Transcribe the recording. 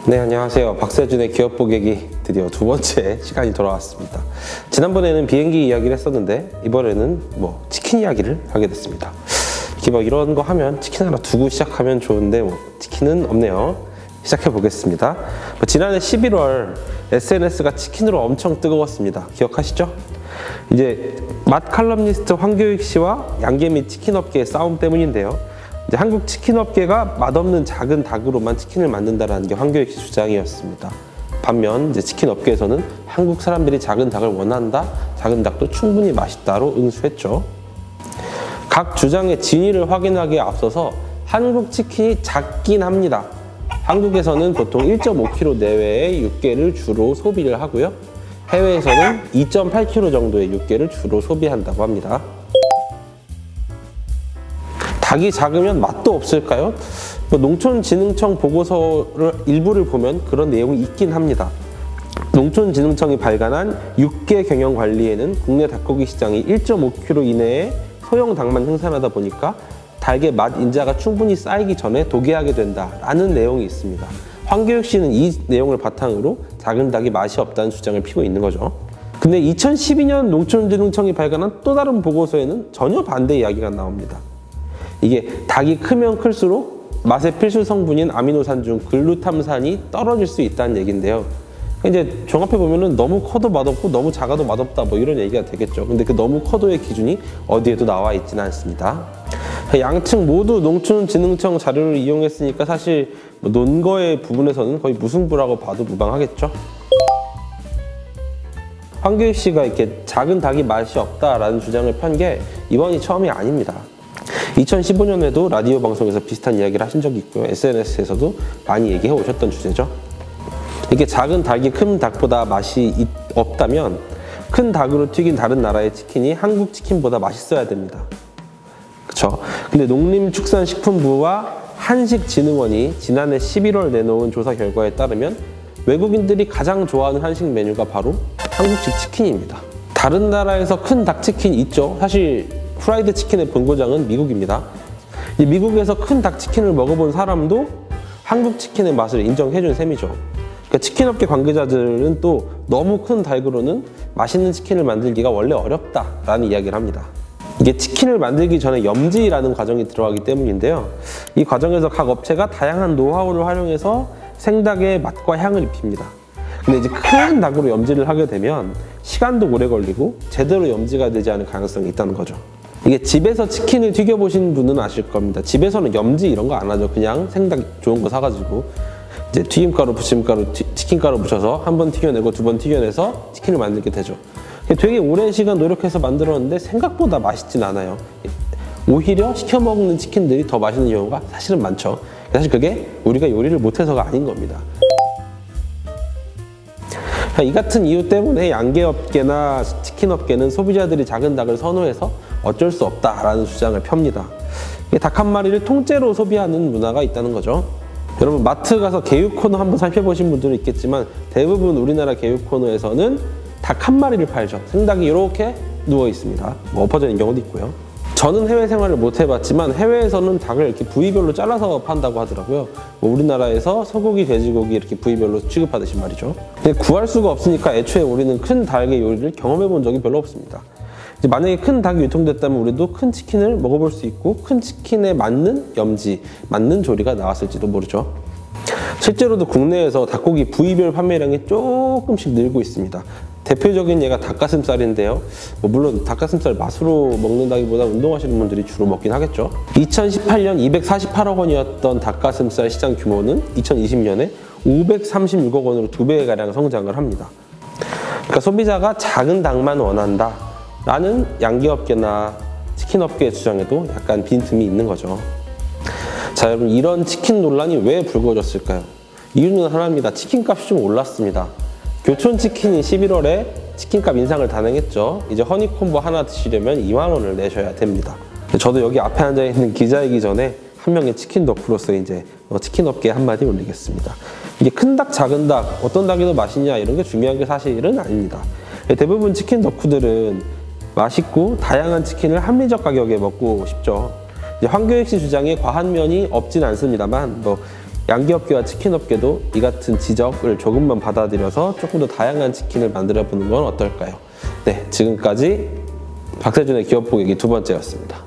네, 안녕하세요. 박세준의 기업 보객이 드디어 두 번째 시간이 돌아왔습니다. 지난번에는 비행기 이야기를 했었는데 이번에는 치킨 이야기를 하게 됐습니다. 이렇게 이런 거 하면 치킨 하나 두고 시작하면 좋은데 치킨은 없네요. 시작해 보겠습니다. 지난해 11월 SNS가 치킨으로 엄청 뜨거웠습니다. 기억하시죠? 이제 맛 칼럼니스트 황교익 씨와 양계미 치킨 업계의 싸움 때문인데요. 이제 한국 치킨 업계가 맛없는 작은 닭으로만 치킨을 만든다는 게 황교익 씨 주장이었습니다. 반면 이제 치킨 업계에서는 한국 사람들이 작은 닭을 원한다, 작은 닭도 충분히 맛있다로 응수했죠. 각 주장의 진위를 확인하기에 앞서서 한국 치킨이 작긴 합니다. 한국에서는 보통 1.5kg 내외의 육개를 주로 소비를 하고요. 해외에서는 2.8kg 정도의 육개를 주로 소비한다고 합니다. 닭이 작으면 맛도 없을까요? 농촌진흥청 보고서를 일부를 보면 그런 내용이 있긴 합니다. 농촌진흥청이 발간한 육개 경영 관리에는 국내 닭고기 시장이 1.5kg 이내의 소형 닭만 생산하다 보니까 닭의 맛 인자가 충분히 쌓이기 전에 도개하게 된다라는 내용이 있습니다. 황교익 씨는 이 내용을 바탕으로 작은 닭이 맛이 없다는 주장을 펴고 있는 거죠. 근데 2012년 농촌진흥청이 발간한 또 다른 보고서에는 전혀 반대 이야기가 나옵니다. 이게 닭이 크면 클수록 맛의 필수 성분인 아미노산 중 글루탐산이 떨어질 수 있다는 얘기인데요. 이제 종합해 보면은 너무 커도 맛없고 너무 작아도 맛없다 이런 얘기가 되겠죠. 근데 그 너무 커도의 기준이 어디에도 나와 있지는 않습니다. 양측 모두 농촌진흥청 자료를 이용했으니까 사실 논거의 부분에서는 거의 무승부라고 봐도 무방하겠죠. 황교익 씨가 이렇게 작은 닭이 맛이 없다라는 주장을 편 게 이번이 처음이 아닙니다. 2015년에도 라디오 방송에서 비슷한 이야기를 하신 적이 있고요. SNS에서도 많이 얘기해 오셨던 주제죠. 이게 작은 닭이 큰 닭보다 맛이 없다면 큰 닭으로 튀긴 다른 나라의 치킨이 한국 치킨보다 맛있어야 됩니다. 그쵸? 근데 농림축산식품부와 한식진흥원이 지난해 11월 내놓은 조사 결과에 따르면 외국인들이 가장 좋아하는 한식 메뉴가 바로 한국식 치킨입니다. 다른 나라에서 큰 닭치킨 있죠? 사실 프라이드 치킨의 본고장은 미국입니다. 이 미국에서 큰 닭치킨을 먹어본 사람도 한국 치킨의 맛을 인정해준 셈이죠. 그러니까 치킨업계 관계자들은 또 너무 큰 닭으로는 맛있는 치킨을 만들기가 원래 어렵다라는 이야기를 합니다. 이게 치킨을 만들기 전에 염지라는 과정이 들어가기 때문인데요. 이 과정에서 각 업체가 다양한 노하우를 활용해서 생닭의 맛과 향을 입힙니다. 근데 이제 큰 닭으로 염지를 하게 되면 시간도 오래 걸리고 제대로 염지가 되지 않을 가능성이 있다는 거죠. 이게 집에서 치킨을 튀겨보신 분은 아실 겁니다. 집에서는 염지 이런 거 안 하죠. 그냥 생닭 좋은 거 사가지고 이제 튀김가루, 부침가루, 치킨가루 묻혀서 한 번 튀겨내고 두 번 튀겨내서 치킨을 만들게 되죠. 되게 오랜 시간 노력해서 만들었는데 생각보다 맛있진 않아요. 오히려 시켜 먹는 치킨들이 더 맛있는 경우가 사실은 많죠. 사실 그게 우리가 요리를 못해서가 아닌 겁니다. 이 같은 이유 때문에 양계업계나 치킨업계는 소비자들이 작은 닭을 선호해서 어쩔 수 없다라는 주장을 펴니다. 닭 한 마리를 통째로 소비하는 문화가 있다는 거죠. 여러분 마트 가서 개육 코너 한번 살펴보신 분들은 있겠지만 대부분 우리나라 개육 코너에서는 닭 한 마리를 팔죠. 생닭이 이렇게 누워 있습니다. 엎어져 있는 경우도 있고요. 저는 해외 생활을 못 해봤지만 해외에서는 닭을 이렇게 부위별로 잘라서 판다고 하더라고요. 우리나라에서 소고기, 돼지고기 이렇게 부위별로 취급하듯이 말이죠. 근데 구할 수가 없으니까 애초에 우리는 큰 닭의 요리를 경험해 본 적이 별로 없습니다. 이제 만약에 큰 닭이 유통됐다면 우리도 큰 치킨을 먹어볼 수 있고 큰 치킨에 맞는 염지, 맞는 조리가 나왔을지도 모르죠. 실제로도 국내에서 닭고기 부위별 판매량이 조금씩 늘고 있습니다. 대표적인 예가 닭가슴살인데요. 물론 닭가슴살 맛으로 먹는다기보다 운동하시는 분들이 주로 먹긴 하겠죠. 2018년 248억 원이었던 닭가슴살 시장 규모는 2020년에 536억 원으로 2배가량 성장을 합니다. 그러니까 소비자가 작은 닭만 원한다 라는 양계업계나 치킨업계의 주장에도 약간 빈틈이 있는 거죠. 자, 여러분 이런 치킨 논란이 왜 불거졌을까요? 이유는 하나입니다. 치킨값이 좀 올랐습니다. 교촌치킨이 11월에 치킨값 인상을 단행했죠. 이제 허니콤보 하나 드시려면 2만 원을 내셔야 됩니다. 저도 여기 앞에 앉아있는 기자이기 전에 한 명의 치킨 덕후로서 이제 치킨업계에 한마디 올리겠습니다. 이게 큰 닭, 작은 닭, 어떤 닭이 더 맛있냐 이런 게 중요한 게 사실은 아닙니다. 대부분 치킨 덕후들은 맛있고 다양한 치킨을 합리적 가격에 먹고 싶죠. 황교익 씨 주장에 과한 면이 없진 않습니다만 양기업계와 치킨업계도 이 같은 지적을 조금만 받아들여서 조금 더 다양한 치킨을 만들어 보는 건 어떨까요? 네, 지금까지 박세준의 기업폭 얘기 두 번째였습니다.